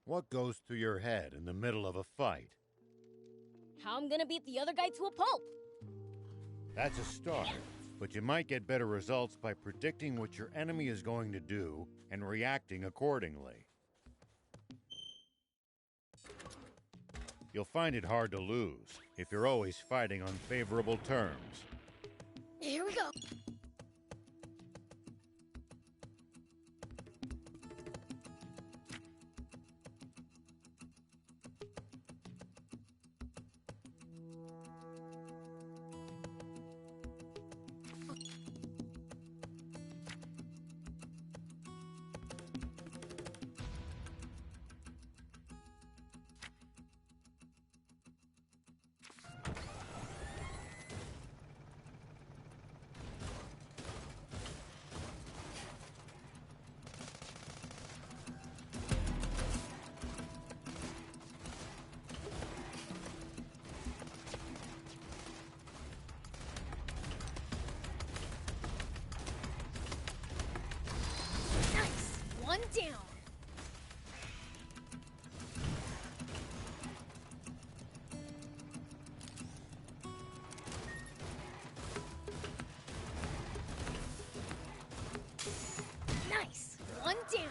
What goes through your head in the middle of a fight? How I'm gonna beat the other guy to a pulp. That's a start, but you might get better results by predicting what your enemy is going to do and reacting accordingly. You'll find it hard to lose if you're always fighting on favorable terms. Here we go. One down. Nice. One down.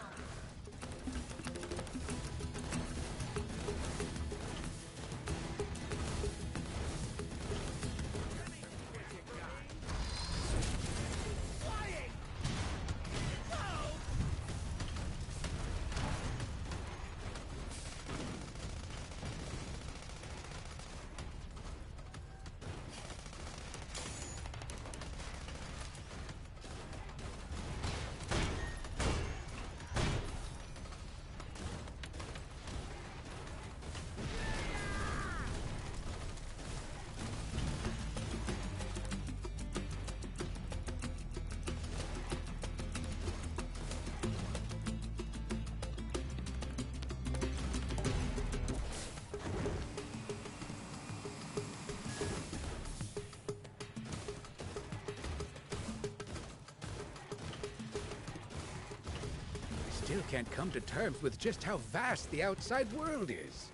Still can't come to terms with just how vast the outside world is.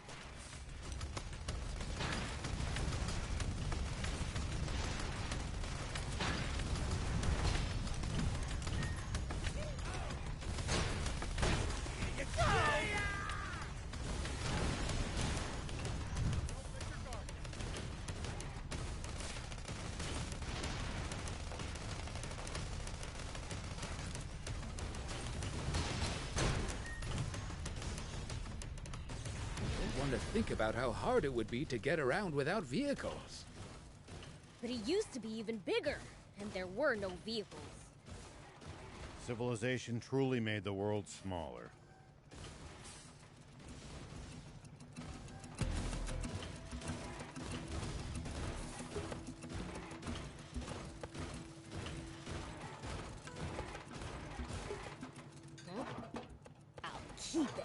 To think about how hard it would be to get around without vehicles. But it used to be even bigger, and there were no vehicles. Civilization truly made the world smaller. Huh? I'll keep it.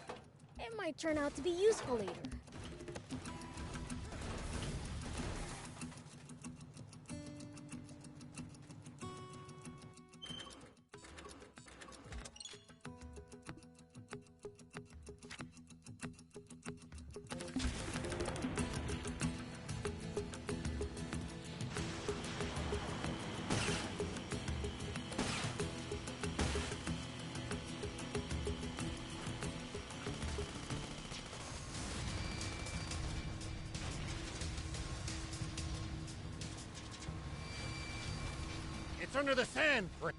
It might turn out to be useful later. It's under the sand, Prince.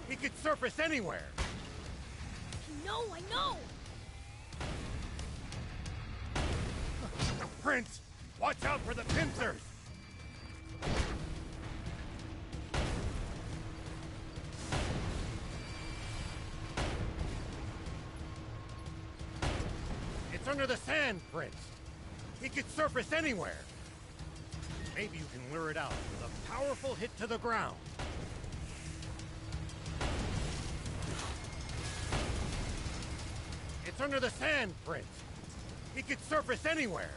He could surface anywhere. I know! Prince, watch out for the pincers! It's under the sand, Prince. He could surface anywhere. Maybe you can lure it out with a powerful hit to the ground. It's under the sand, Prince. He could surface anywhere.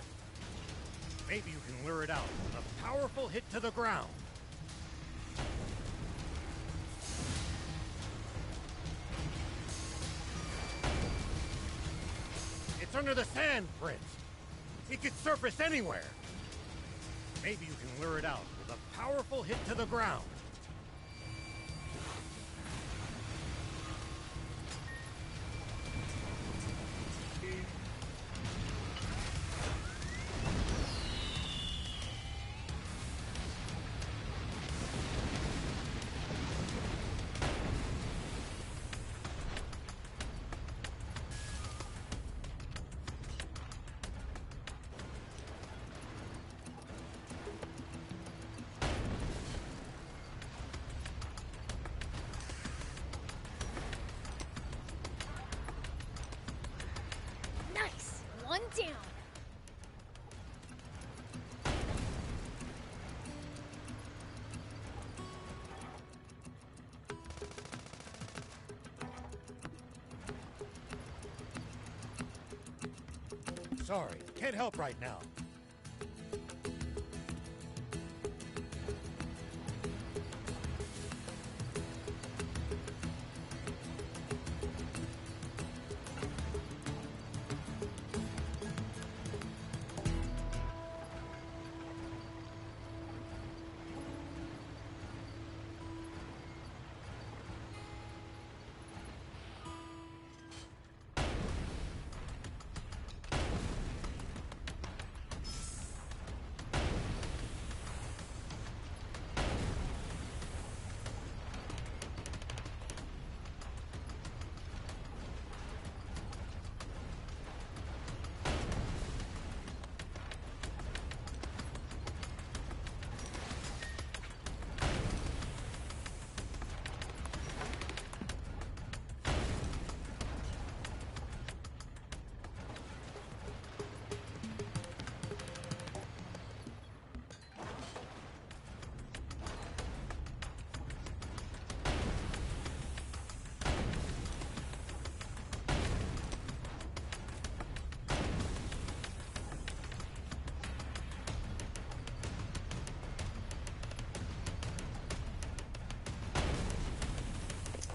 Maybe you can lure it out with a powerful hit to the ground. under the sand, Prince. It could surface anywhere. Maybe you can lure it out with a powerful hit to the ground. Nice! One down. Sorry, can't help right now.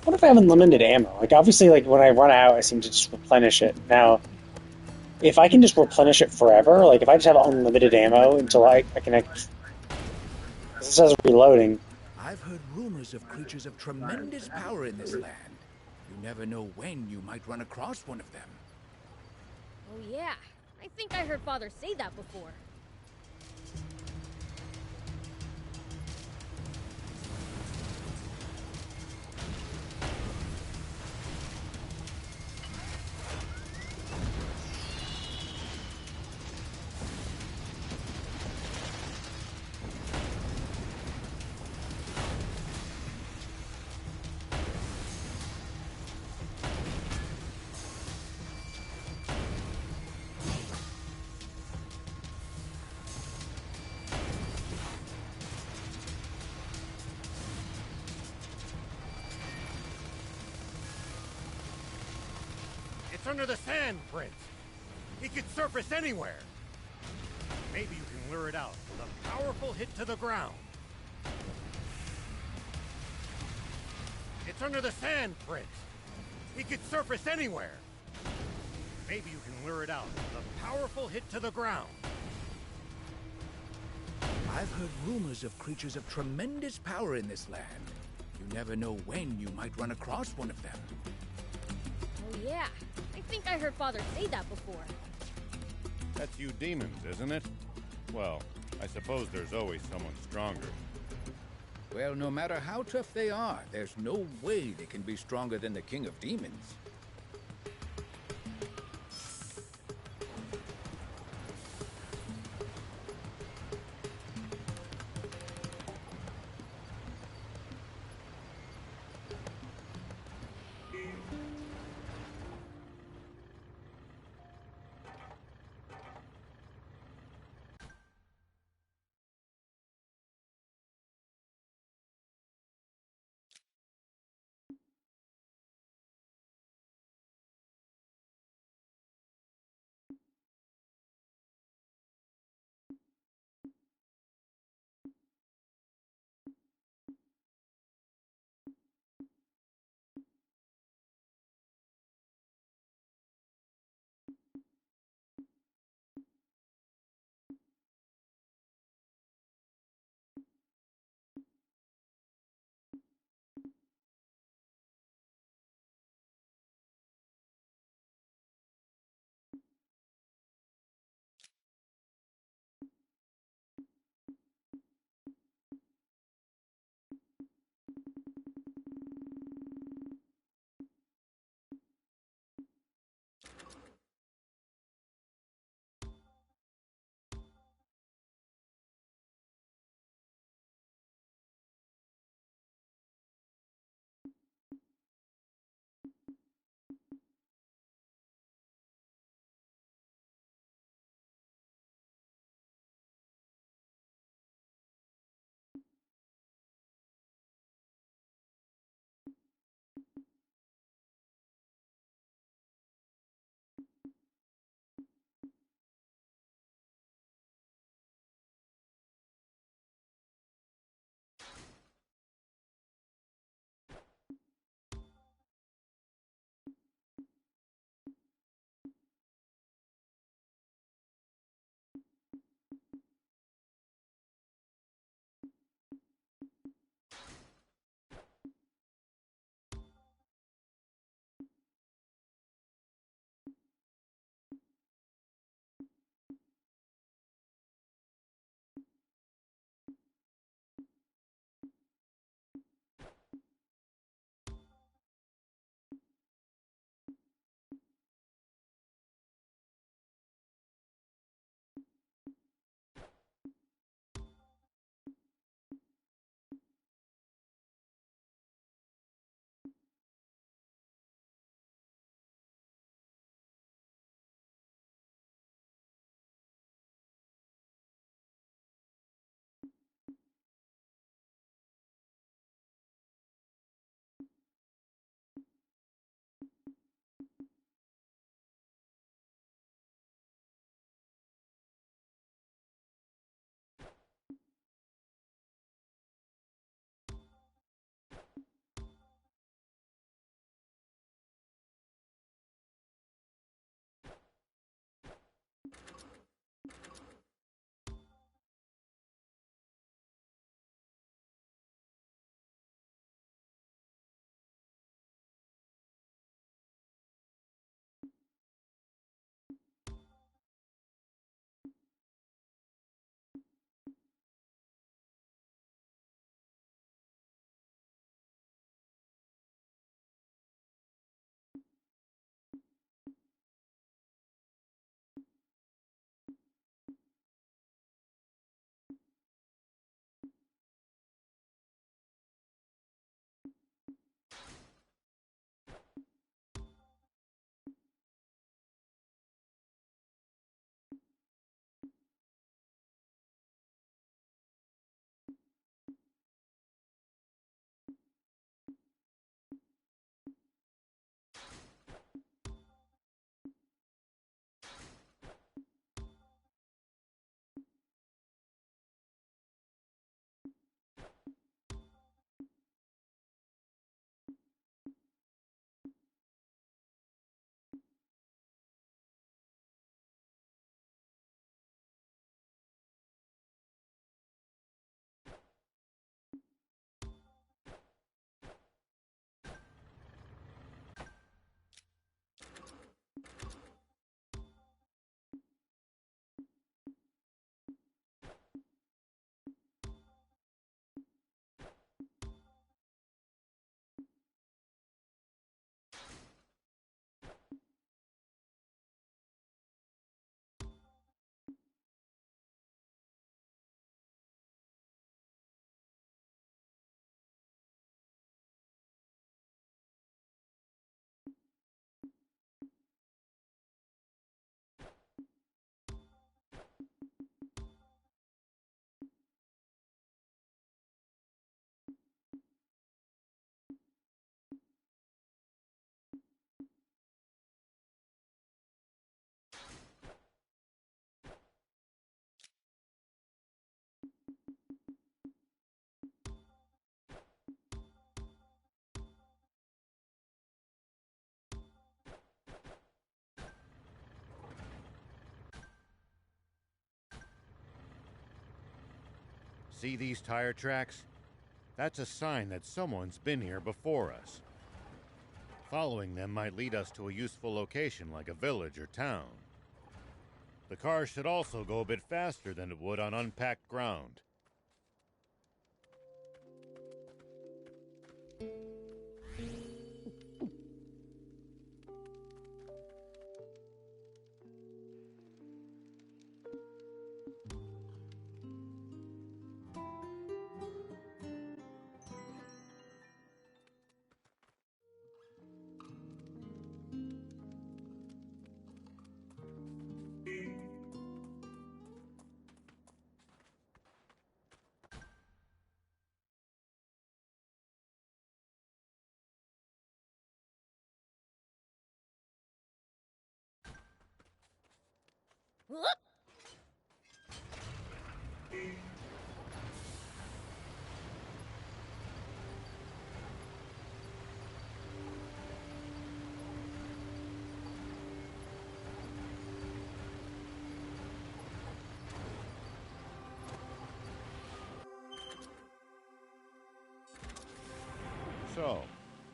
What if I have unlimited ammo? Like, obviously, like, when I run out, I seem to just replenish it. Now, if I can just replenish it forever, like, if I just have unlimited ammo until I can... This says reloading. I've heard rumors of creatures of tremendous power in this land. You never know when you might run across one of them. Oh yeah, I think I heard Father say that before. It's under the sand, Prince. It could surface anywhere. Maybe you can lure it out with a powerful hit to the ground. It's under the sand, Prince. It could surface anywhere. Maybe you can lure it out with a powerful hit to the ground. I've heard rumors of creatures of tremendous power in this land. You never know when you might run across one of them. Oh yeah, I think I heard Father say that before. That's you demons, isn't it? Well, I suppose there's always someone stronger. Well, no matter how tough they are, there's no way they can be stronger than the King of Demons. See these tire tracks? That's a sign that someone's been here before us. Following them might lead us to a useful location like a village or town. The car should also go a bit faster than it would on unpacked ground. Whoop! So,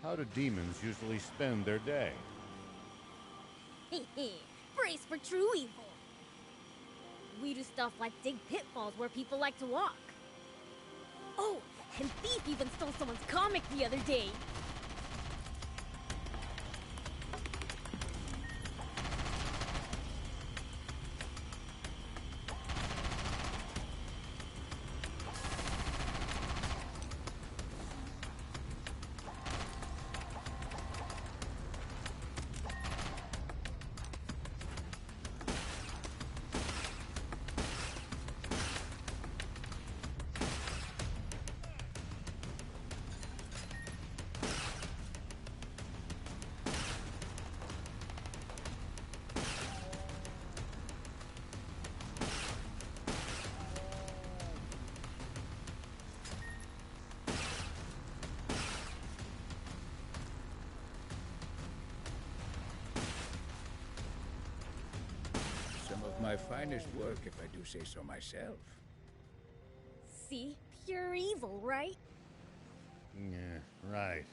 how do demons usually spend their day? Brace for true evil. We do stuff like dig pitfalls where people like to walk. Oh, and Thief even stole someone's comic the other day. Some of my finest work, if I do say so myself. See? Pure evil, right? Yeah, right.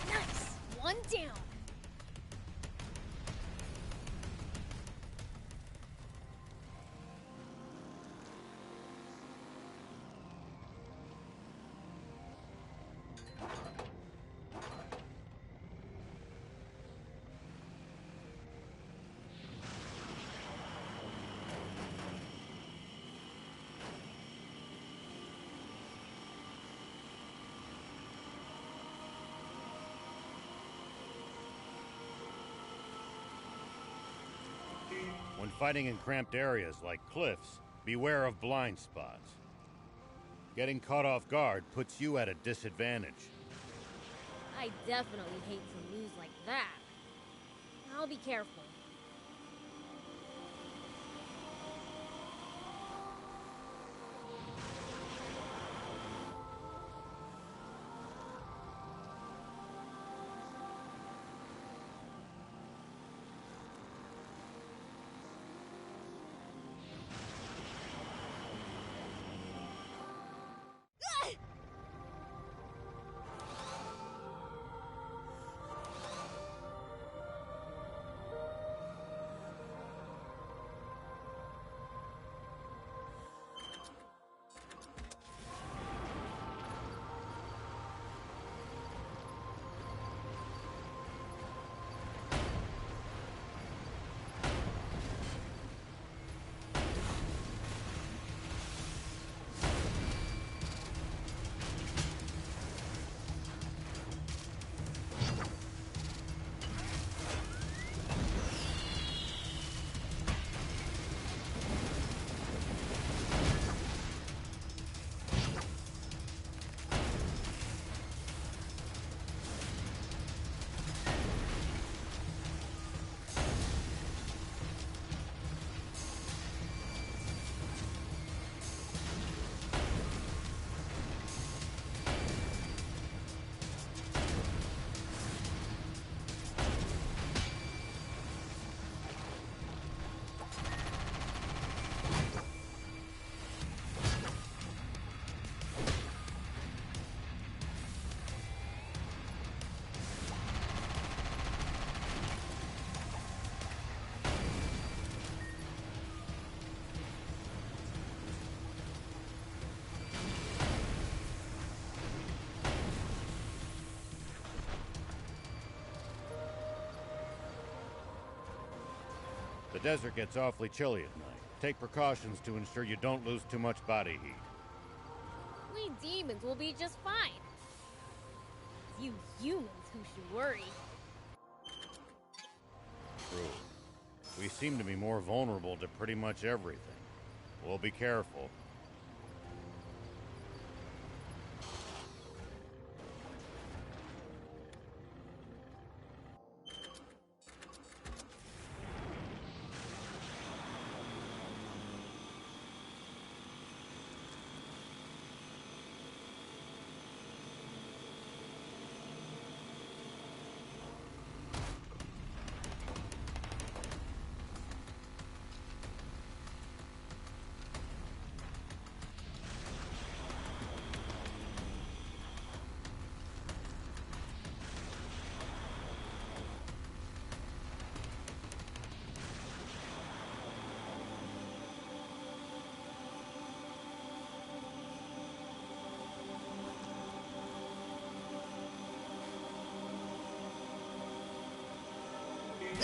Nice! One down. When fighting in cramped areas like cliffs, beware of blind spots. Getting caught off guard puts you at a disadvantage. I definitely hate to lose like that. I'll be careful. desert gets awfully chilly at night. Take precautions to ensure you don't lose too much body heat. We demons will be just fine. It's you humans who should worry. True. We seem to be more vulnerable to pretty much everything. We'll be careful.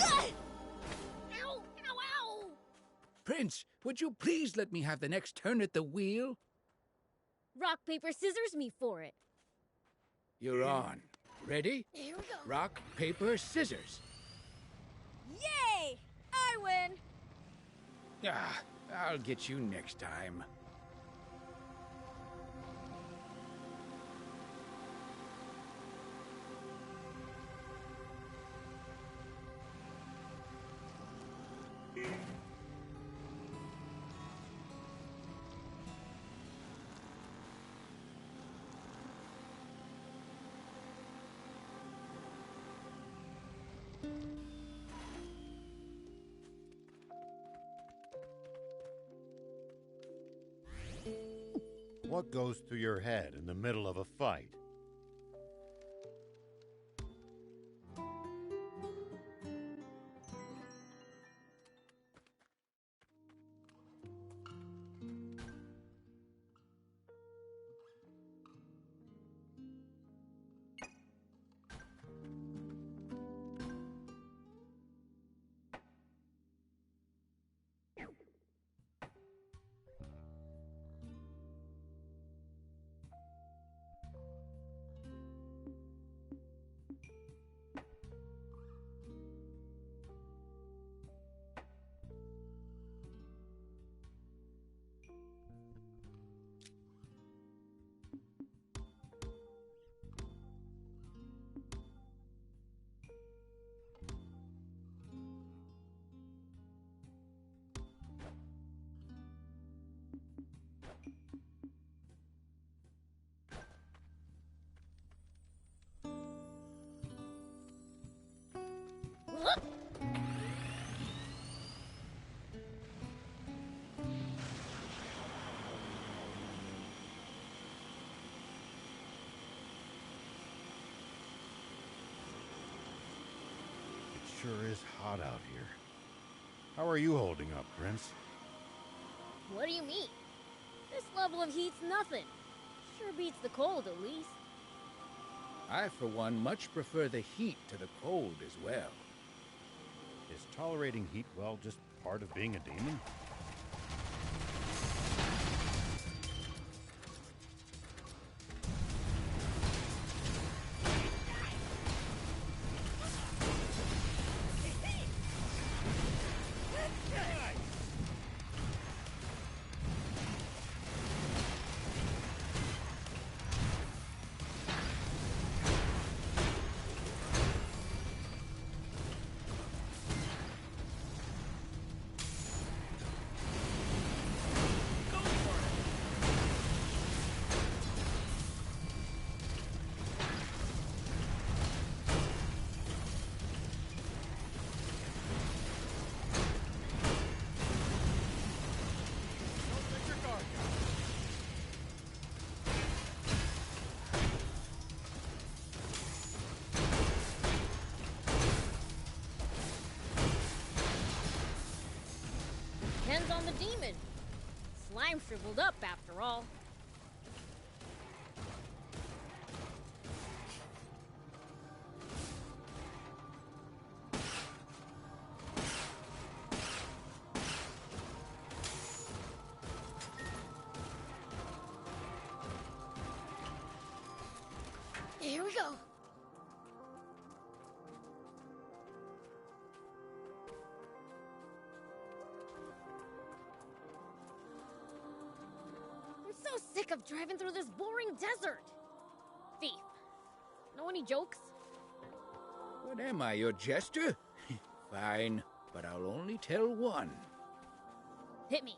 Ow! Ow! Ow! Prince, would you please let me have the next turn at the wheel? Rock, paper, scissors me for it. You're on. Ready? Here we go. Rock, paper, scissors. Yay! I win! Ah, I'll get you next time. What goes through your head in the middle of a fight? It sure is hot out here. How are you holding up, Prince? What do you mean? This level of heat's nothing. Sure beats the cold, at least. I, for one, much prefer the heat to the cold as well. Is tolerating heat, well, just part of being a demon? Depends on the demon. Slime shriveled up, after all. sick of driving through this boring desert. Thief, know any jokes? What am I, your jester? Fine, but I'll only tell one. Hit me.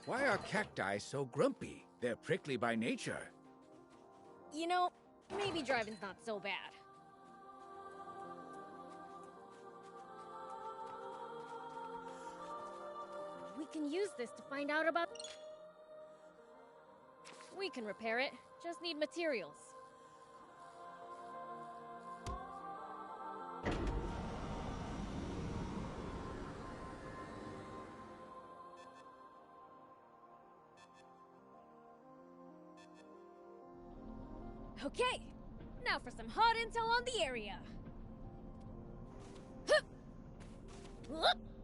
Why are cacti so grumpy? They're prickly by nature. You know, maybe driving's not so bad. We can use this to find out about... We can repair it. Just need materials. Okay, now for some hot intel on the area. Hup! Whoop!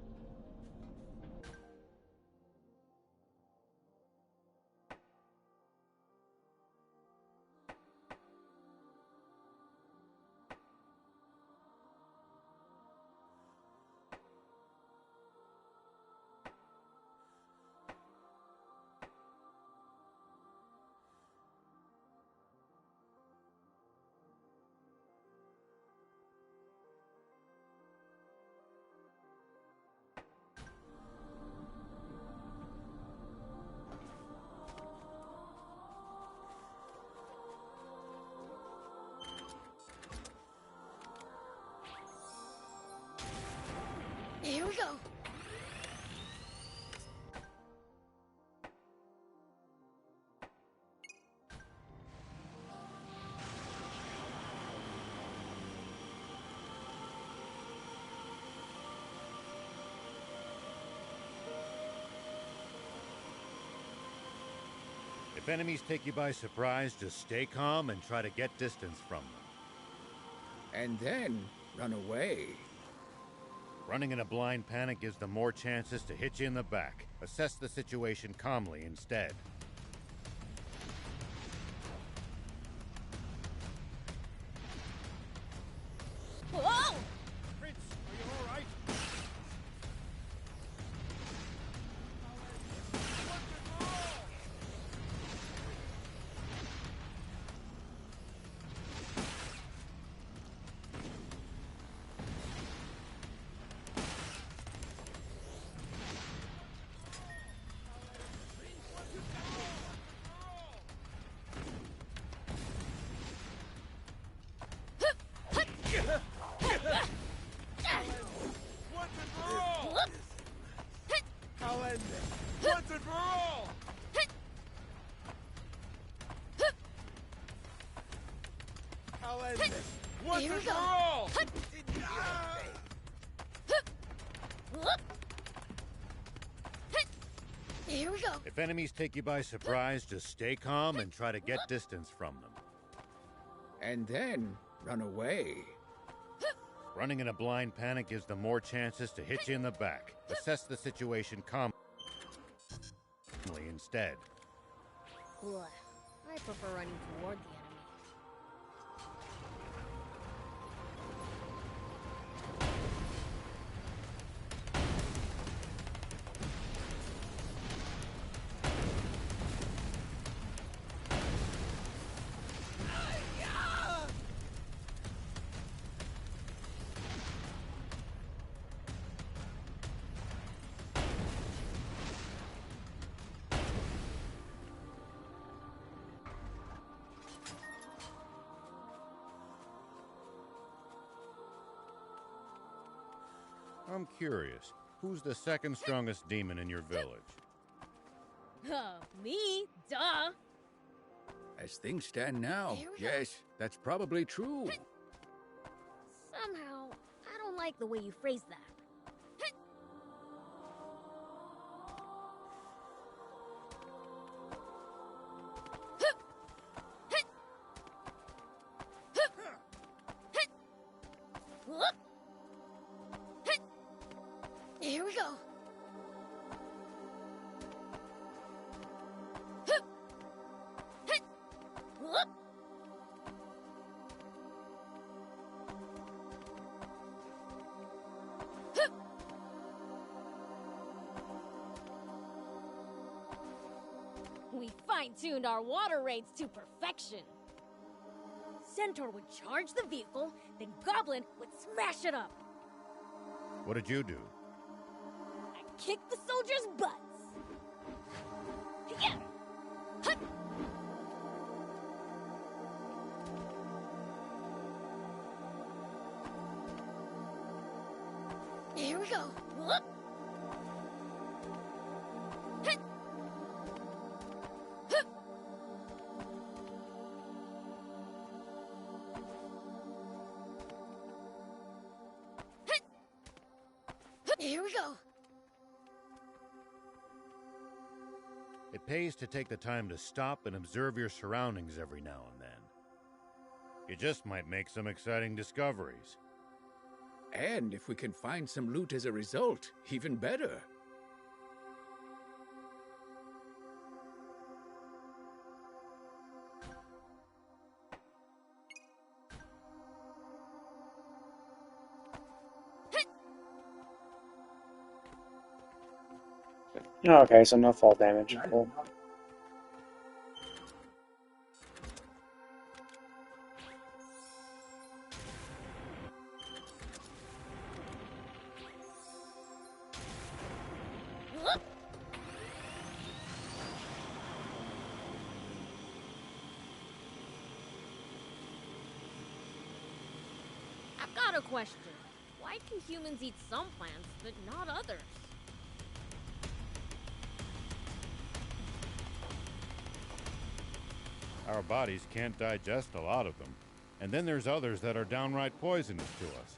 Here we go. If enemies take you by surprise, just stay calm and try to get distance from them. And then run away. Running in a blind panic gives them more chances to hit you in the back. Assess the situation calmly instead. Whoa! Prince, are you all right? I'll end this once and for all! I'll end this once Here we and go. for all! Here we go. If enemies take you by surprise, just stay calm and try to get distance from them. And then run away. Running in a blind panic gives them more chances to hit you in the back. Assess the situation calmly instead. Ugh, I prefer running toward the enemy. I'm curious, who's the second strongest demon in your village? Me? Duh! As things stand now, Here we go. yes, that's probably true. Somehow, I don't like the way you phrase that. Here we go. we fine-tuned our water raids to perfection. Centaur would charge the vehicle, then Goblin would smash it up. What did you do? I kicked the soldiers' butts. Yeah. Hut. Here we go. Whoop. Hut. Hup. Hut. Hup. Here we go. It pays to take the time to stop and observe your surroundings every now and then. You just might make some exciting discoveries. And if we can find some loot as a result, even better. Okay, so no fall damage. Cool. Whoop. I've got a question. Why can humans eat some plants, but not others? Our bodies can't digest a lot of them. And then there's others that are downright poisonous to us.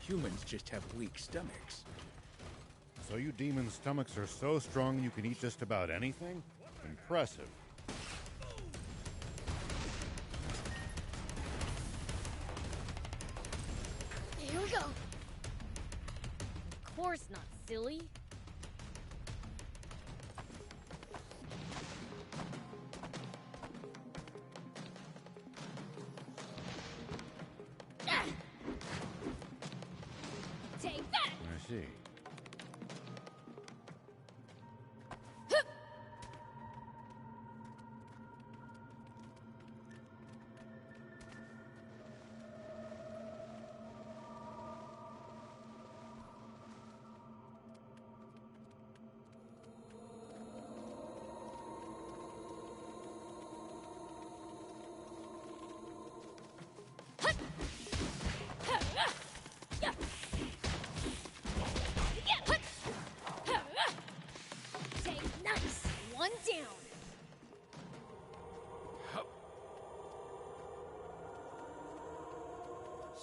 Humans just have weak stomachs. So you demons' stomachs are so strong you can eat just about anything? Impressive. Here we go. Of course not, silly. Ah! Take that! I see. Hup! Hut! Ha! Ah! Yeah! Yeah! Hut! Ha! Ah! Take nice! One down! Hup.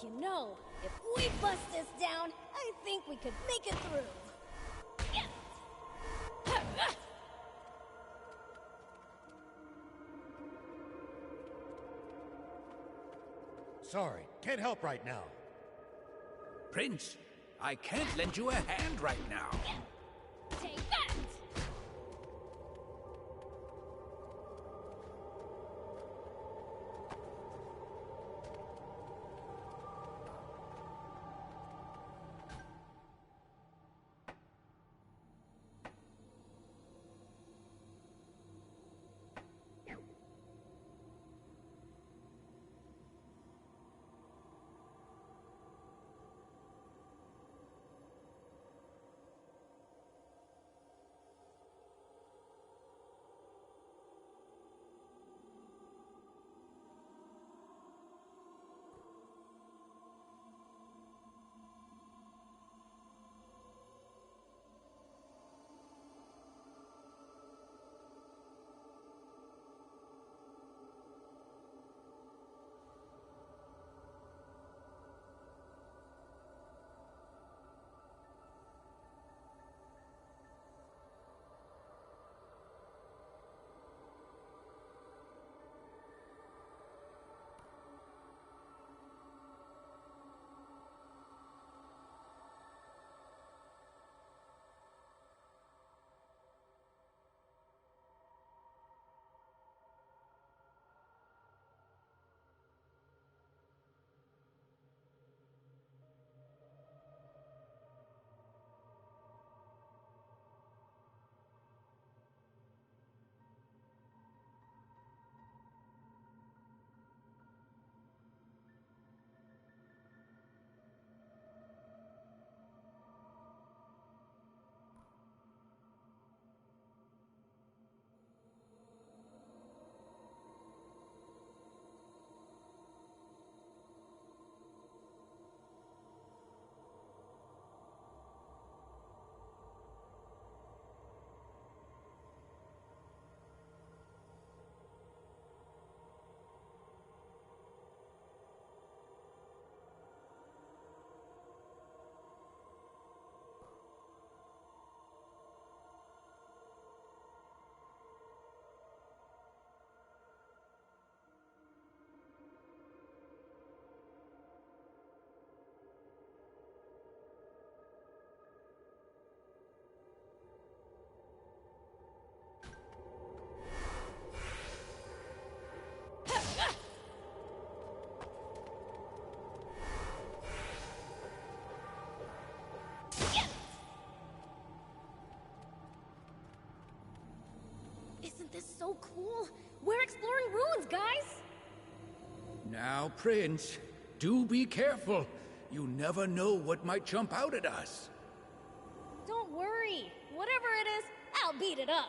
You know, if we bust this down, I think we could make it through. Yeah! Ha! Ah! Sorry, can't help right now. Prince, I can't lend you a hand right now. Take that! so cool. We're exploring ruins, guys. Now, Prince, do be careful. You never know what might jump out at us. Don't worry. Whatever it is, I'll beat it up.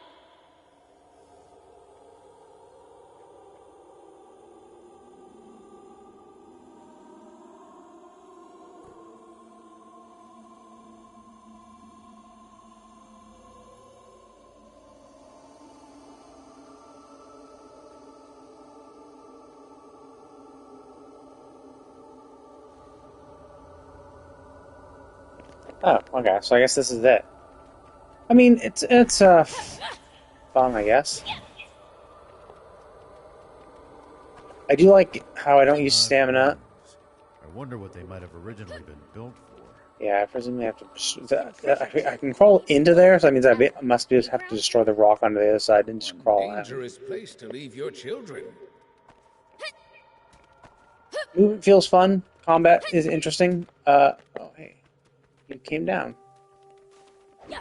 Oh, okay. So I guess this is it. I mean, it's fun, I guess. I do like how I don't use stamina. I wonder what they might have originally been built for. Yeah, I presumably have to. I can crawl into there, so that means I must just have to destroy the rock on the other side and just crawl out. Dangerous place to leave your children. Movement feels fun. Combat is interesting. Oh hey, you came down. Yeah.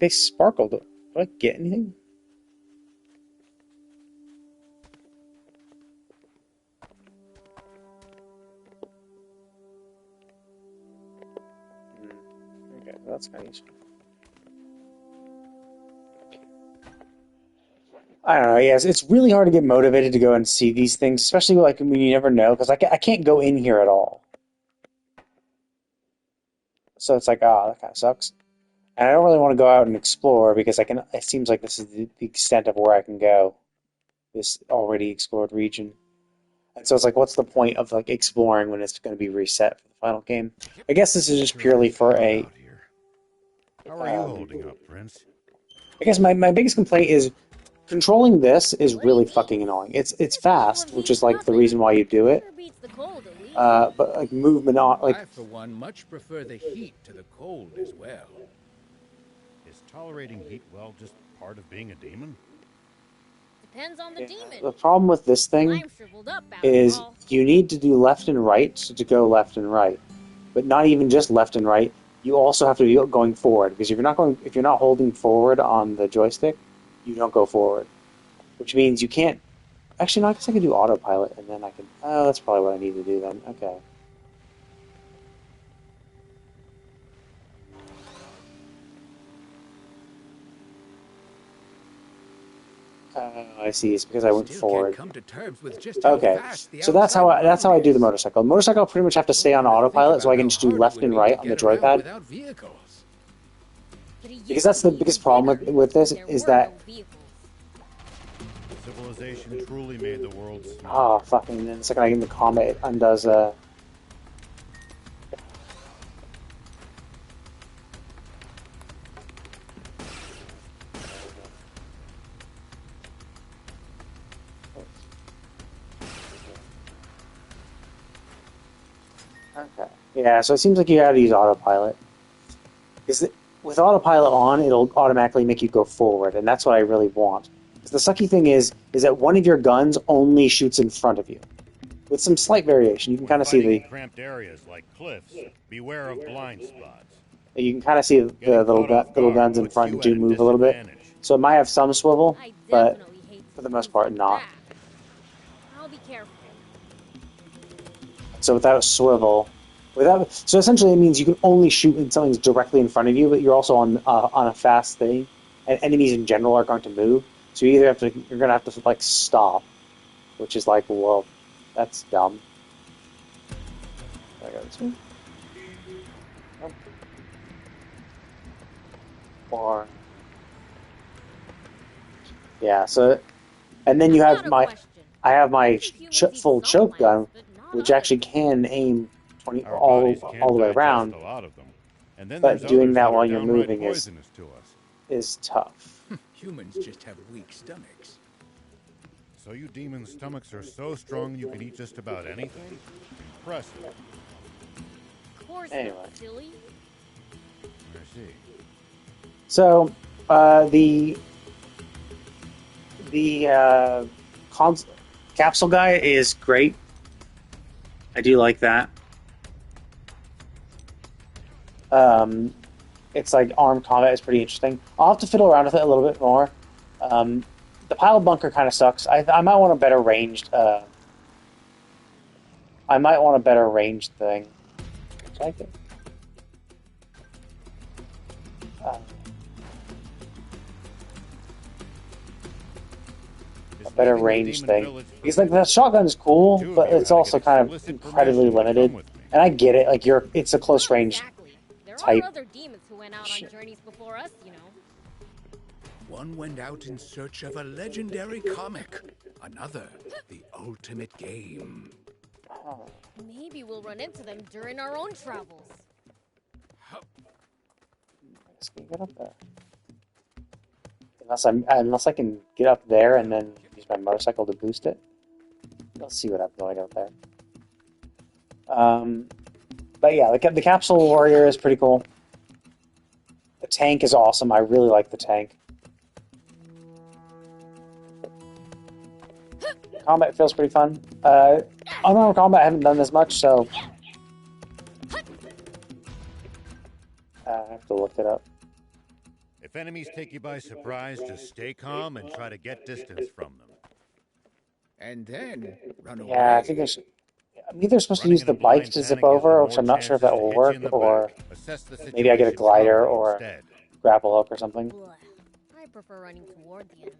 They sparkled. Do I get anything? Okay, well, that's kind of useful. I don't know. Yes, it's really hard to get motivated to go and see these things, especially like when you never know, because I can't go in here at all. So it's like, that kind of sucks. And I don't really want to go out and explore because it seems like this is the extent of where I can go. This already explored region. And so it's like, what's the point of like exploring when it's going to be reset for the final game? I guess this is just purely for a... How are you holding up, Prince? I guess my biggest complaint is controlling this is really fucking annoying. It's fast, which is like the reason why you do it. But like movement on, like I, for one, much prefer the heat to the cold as well. Is tolerating heat well just part of being a demon? Depends on the demon. the problem with this thing I'm shriveled up after is all. you need to do left and right to go left and right, but not even just left and right. You also have to be going forward because if you're not holding forward on the joystick, you don't go forward, which means you can't. Actually, no, I guess I can do autopilot, and then I can... Oh, that's probably what I need to do then. Okay. I see. It's because I went forward. Come to terms with just how Okay, fast the so that's how I do the motorcycle. Motorcycle, I pretty much have to stay on autopilot, so I can just do left and right on the joypad. Without vehicles. Because that's the biggest problem with this is that... Civilization truly made the world smart. Oh, fucking, then the second I get in the combat, it undoes, Okay. Yeah, so it seems like you gotta use autopilot. Because with autopilot on, it'll automatically make you go forward, and that's what I really want. The sucky thing is that one of your guns only shoots in front of you, with some slight variation. You can kind of see the cramped areas like cliffs. Beware of blind spots. You can kind of see the little guns in front do move a little bit. So it might have some swivel, but for the most part, not. I'll be careful. So without a swivel, so essentially it means you can only shoot when something's directly in front of you, but you're also on a fast thing, and enemies in general are going to move. So you're gonna have to like stop, which is like, well, that's dumb. Can I go this way? Nope. Or yeah, so and then you have I have my full choke gun, which actually can aim all the way around. But doing that while you're moving is tough. Humans just have weak stomachs. So you demons' stomachs are so strong you can eat just about anything? Impressive. Of course anyway. Not, silly. I see. So, the capsule guy is great. I do like that. It's like armed combat is pretty interesting. I'll have to fiddle around with it a little bit more. The pile bunker kind of sucks. I might want a better ranged. I might want a better ranged thing. Like it. A better range thing. Because like the shotgun is cool, but it's also kind of incredibly limited. And I get it, like it's a close range Exactly. There type. are other demons who went out on journeys before us, you know. One went out in search of a legendary comic. Another, the ultimate game. Maybe we'll run into them during our own travels. Let's get up there. Unless I can get up there and then use my motorcycle to boost it. Let's see what I've got out there. But yeah, the capsule warrior is pretty cool. The tank is awesome. I really like the tank. Combat feels pretty fun. Unarmed combat I haven't done as much, so I have to look it up. If enemies take you by surprise, just stay calm and try to get distance from them. And then run away. Yeah, I think I'm either supposed to use the bike to zip over, which I'm not sure if that will work, or maybe I get a glider or a grapple hook or something. Blah. I prefer running toward the enemy.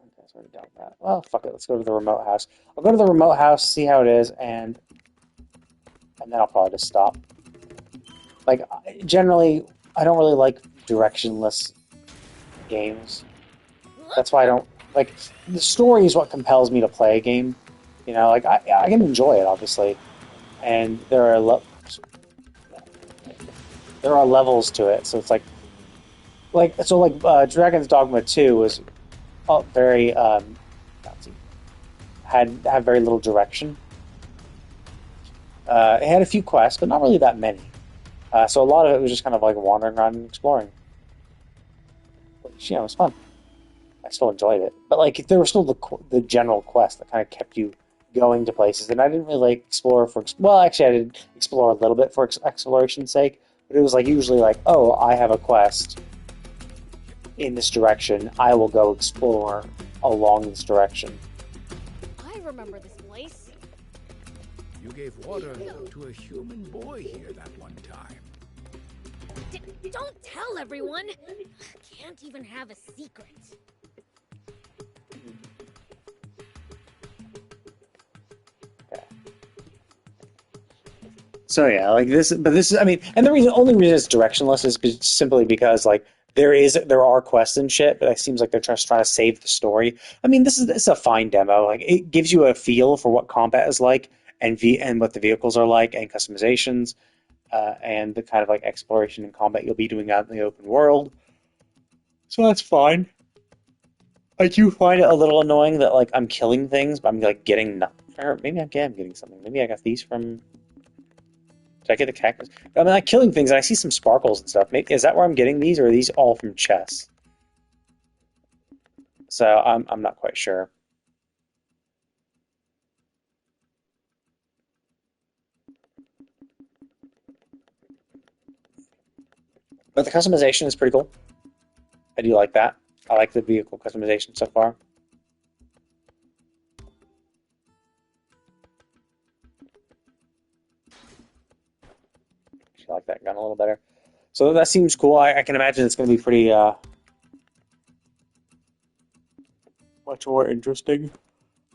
Okay, so already done that. Well, fuck it. Let's go to the remote house. I'll go to the remote house, see how it is, and then I'll probably just stop. Like, generally, I don't really like directionless games. That's why I don't... Like, the story is what compels me to play a game. You know, like, I can enjoy it, obviously. And there are levels to it, so it's like... Dragon's Dogma 2 was very... had very little direction. It had a few quests, but not really that many. So a lot of it was just kind of like wandering around and exploring. Which, it was fun. I still enjoyed it. But like, there was still the general quest that kind of kept you going to places. And I didn't really like explore for... Well, actually, I did explore a little bit for exploration's sake. But it was like usually like, oh, I have a quest in this direction. I will go explore along this direction. I remember this place. You gave water to a human boy here that one time. Don't tell everyone. Can't even have a secret. Okay. So yeah, like this, but this is, I mean, and the only reason it's directionless is simply because like there are quests and shit, but it seems like they're just trying to save the story. I mean, it's a fine demo. Like it gives you a feel for what combat is like and what the vehicles are like and customizations. And the kind of like exploration and combat you'll be doing out in the open world. So that's fine. I do find it a little annoying that like I'm killing things, but I'm like getting nothing. Or maybe I'm getting something. Maybe I got these from... Did I get the cactus? I mean, like killing things and I see some sparkles and stuff. Maybe, is that where I'm getting these, or are these all from chests? So I'm not quite sure. But the customization is pretty cool. I do like that. I like the vehicle customization so far. I like that gun a little better. So that seems cool. I can imagine it's going to be pretty much more interesting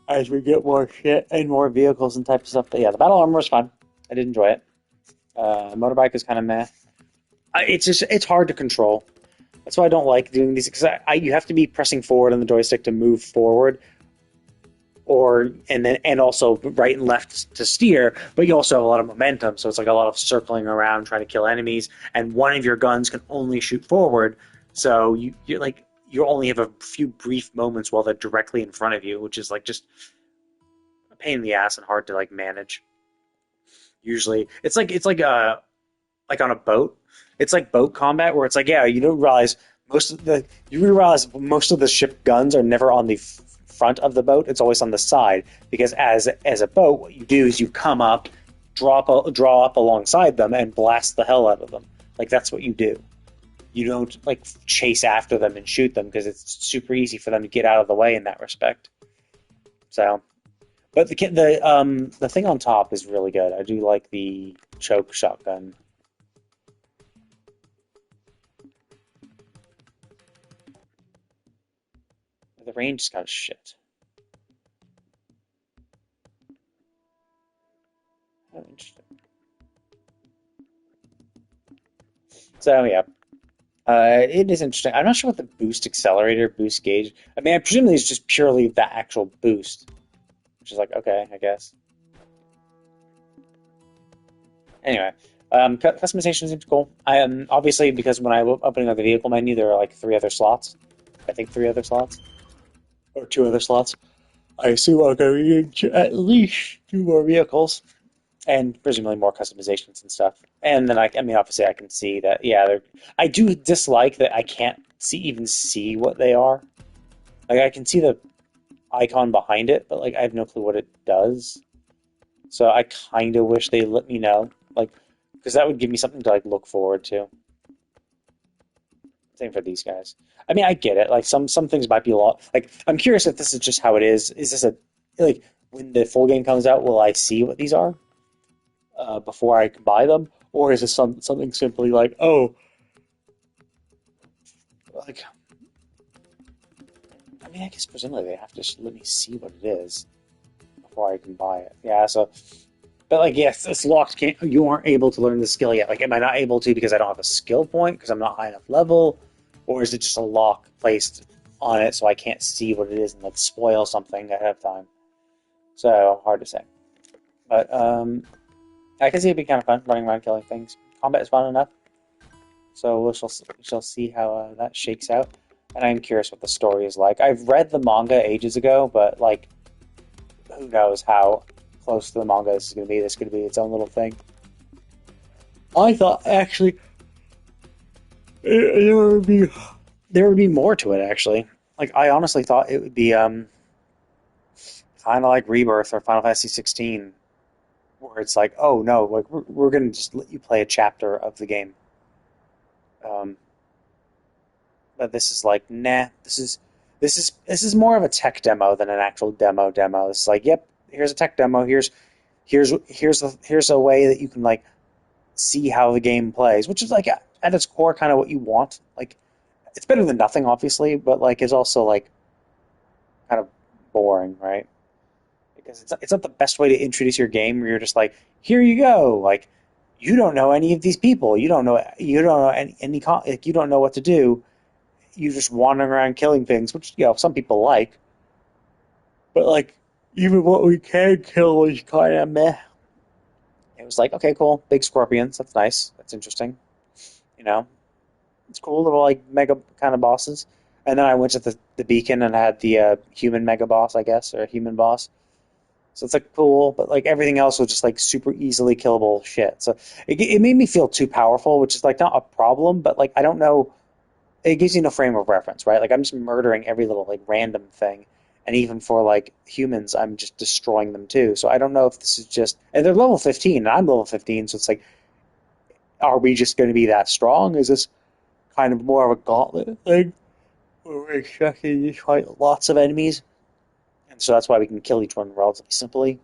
as we get more shit and more vehicles and types of stuff. But yeah, the battle armor was fun. I did enjoy it. Motorbike is kind of meh. It's hard to control. That's why I don't like doing these, because you have to be pressing forward on the joystick to move forward, and also right and left to steer. But you also have a lot of momentum, so it's like a lot of circling around trying to kill enemies. And one of your guns can only shoot forward, so you only have a few brief moments while they're directly in front of you, which is like just a pain in the ass and hard to like manage. Usually, it's like on a boat. It's like boat combat where it's like, yeah, you realize most of the ship guns are never on the front of the boat. It's always on the side, because as a boat, what you do is you come up draw up alongside them and blast the hell out of them. Like, that's what you do. You don't, like, chase after them and shoot them because it's super easy for them to get out of the way in that respect. So, but the thing on top is really good. I do like the choke shotgun. The range is kind of shit. Oh, interesting. So yeah, it is interesting. I'm not sure what the boost accelerator, boost gauge. I mean, I presume it's just purely the actual boost, which is like, okay, I guess. Anyway, customization seems cool. I am obviously, because when I'm opening up the vehicle menu, there are like 3 other slots. I think 3 other slots or 2 other slots. I assume I'll go into at least 2 more vehicles. And presumably more customizations and stuff. And then I mean, obviously I can see that, yeah, I do dislike that I can't even see what they are. Like, I can see the icon behind it, but, like, I have no clue what it does. So I kind of wish they let me know. Like, because that would give me something to, like, look forward to. Same for these guys. I mean, I get it. Like, some things might be a lot... Like, I'm curious if this is just how it is. Is this like, when the full game comes out, will I see what these are? Before I can buy them, or is it something simply like, oh, like, I mean, I guess presumably they have to let me see what it is before I can buy it. Yeah, so, but like, yes, it's locked. You aren't able to learn the skill yet. Like, am I not able to because I don't have a skill point because I'm not high enough level, or is it just a lock placed on it so I can't see what it is and like spoil something ahead of time? So hard to say, but I can see it be kind of fun, running around killing things. Combat is fun enough. So we shall see how that shakes out. And I'm curious what the story is like. I've read the manga ages ago, but, like, who knows how close to the manga this is going to be. This could be its own little thing. I thought, actually, there would be more to it, actually. Like, I honestly thought it would be kind of like Rebirth or Final Fantasy 16. Where it's like, oh no, like we're gonna just let you play a chapter of the game. But this is like, nah. This is more of a tech demo than an actual demo. This is like, yep, here's a tech demo. Here's a way that you can like see how the game plays, which is like at its core kind of what you want. Like, it's better than nothing, obviously, but like it's also like kind of boring, right? Because it's not the best way to introduce your game where you're just like, here you go, like, you don't know any of these people, you don't know any like, you don't know what to do, you're just wandering around killing things, which, you know, some people like, but like, even what we can kill is kind of meh. It was like, okay, cool, big scorpions, that's nice, that's interesting, you know, it's cool, little like mega kind of bosses. And then I went to the beacon and had the human mega boss, I guess, or a human boss. So it's like cool, but like everything else was just like super easily killable shit. So it made me feel too powerful, which is like not a problem, but like I don't know, it gives you no frame of reference, right? Like I'm just murdering every little like random thing, and even for like humans, I'm just destroying them too. So I don't know if this is just, and they're level 15, and I'm level 15, so it's like, are we just going to be that strong? Is this kind of more of a gauntlet thing, where we're expecting to fight lots of enemies? And so that's why we can kill each one relatively simply.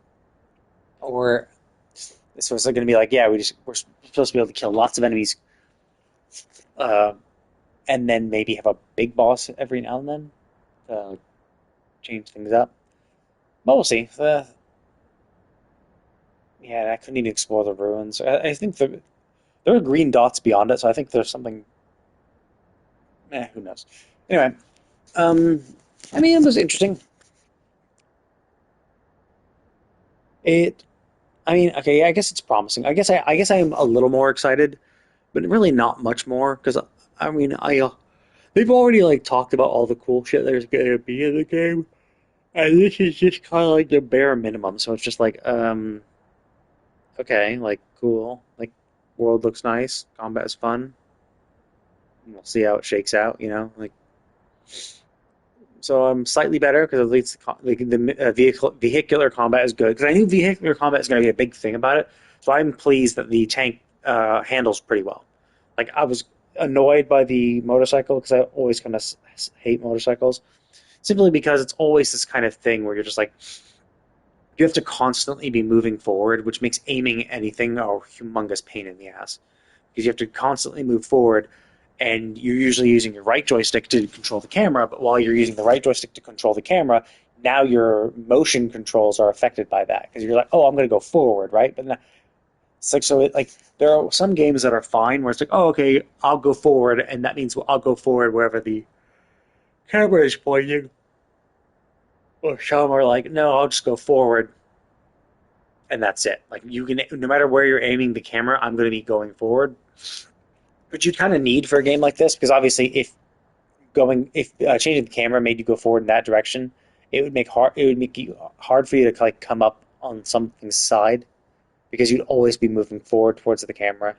Or this was going to be like, yeah, we're supposed to be able to kill lots of enemies, and then maybe have a big boss every now and then to change things up. But we'll see. Yeah, I couldn't even explore the ruins. I think there are green dots beyond it, so I think there's something. Who knows? Anyway, I mean, it was interesting. I mean, okay, yeah, I guess it's promising. I guess I am a little more excited, but really not much more because I mean, they've already like talked about all the cool shit there's gonna be in the game, and this is just kind of like the bare minimum. So it's just like, okay, like cool, like world looks nice, combat is fun. We'll see how it shakes out, you know, like. So I'm slightly better because at least the vehicular combat is good. Because I knew vehicular combat is going to be a big thing about it. So I'm pleased that the tank handles pretty well. Like I was annoyed by the motorcycle because I always kind of hate motorcycles, simply because it's always this kind of thing where you're just like you have to constantly be moving forward, which makes aiming anything a humongous pain in the ass because you have to constantly move forward, and you're usually using your right joystick to control the camera. But while you're using the right joystick to control the camera, now your motion controls are affected by that because you're like, oh, I'm going to go forward, right? But it's like there are some games that are fine where it's like, oh, okay, I'll go forward, and that means I'll go forward wherever the camera is pointing. Or some are like, no, I'll just go forward, and that's it. Like you can, no matter where you're aiming the camera, I'm going to be going forward. Which you kind of need for a game like this, because obviously, if changing the camera made you go forward in that direction, it would make you hard for you to like come up on something's side because you'd always be moving forward towards the camera.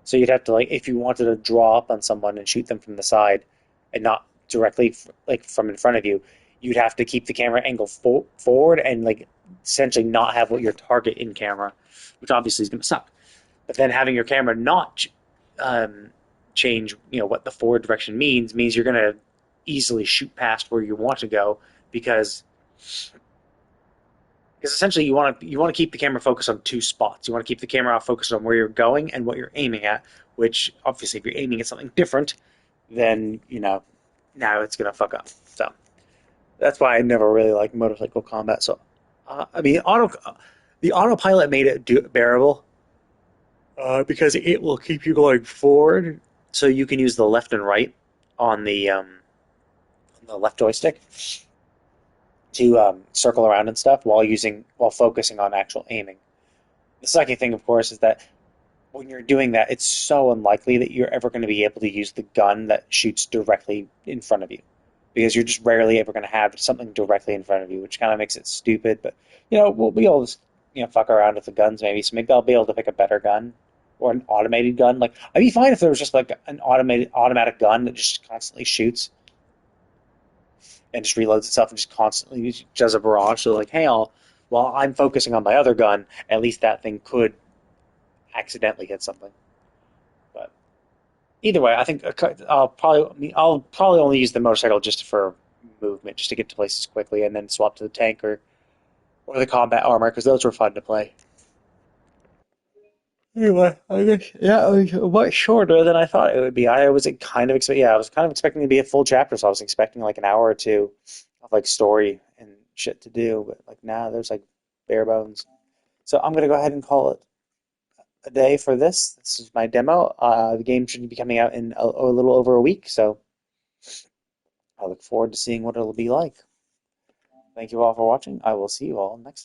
So you'd have to like if you wanted to draw up on someone and shoot them from the side and not directly like from in front of you, you'd have to keep the camera angle forward and like essentially not have what your target in camera, which obviously is going to suck. But then having your camera not change, what the forward direction means you're going to easily shoot past where you want to go because essentially you want to keep the camera focused on two spots. You want to keep the camera focused on where you're going and what you're aiming at. Which obviously, if you're aiming at something different, then now it's gonna fuck up. So that's why I never really liked motorcycle combat. So I mean, the autopilot made it bearable because it will keep you going forward, so you can use the left and right on the left joystick to circle around and stuff while focusing on actual aiming. The second thing, of course, is that when you're doing that, it's so unlikely that you're ever going to be able to use the gun that shoots directly in front of you, because you're just rarely ever going to have something directly in front of you, which kind of makes it stupid. But we'll be able to fuck around with the guns maybe. So maybe I'll be able to pick a better gun or an automated gun. Like I'd be fine if there was just like an automatic gun that just constantly shoots and just reloads itself and just constantly does a barrage. So like, hey, while I'm focusing on my other gun, at least that thing could accidentally hit something. But either way, I think I'll probably only use the motorcycle just for movement, just to get to places quickly, and then swap to the tank or the combat armor because those were fun to play. Anyway, I guess yeah, it was much shorter than I thought it would be. I was kind of expecting to be a full chapter, so I was expecting like an hour or two of like story and shit to do, but like now there's like bare bones. So I'm gonna go ahead and call it a day for this. This is my demo. The game should be coming out in a little over a week, so I look forward to seeing what it'll be like. Thank you all for watching. I will see you all next time.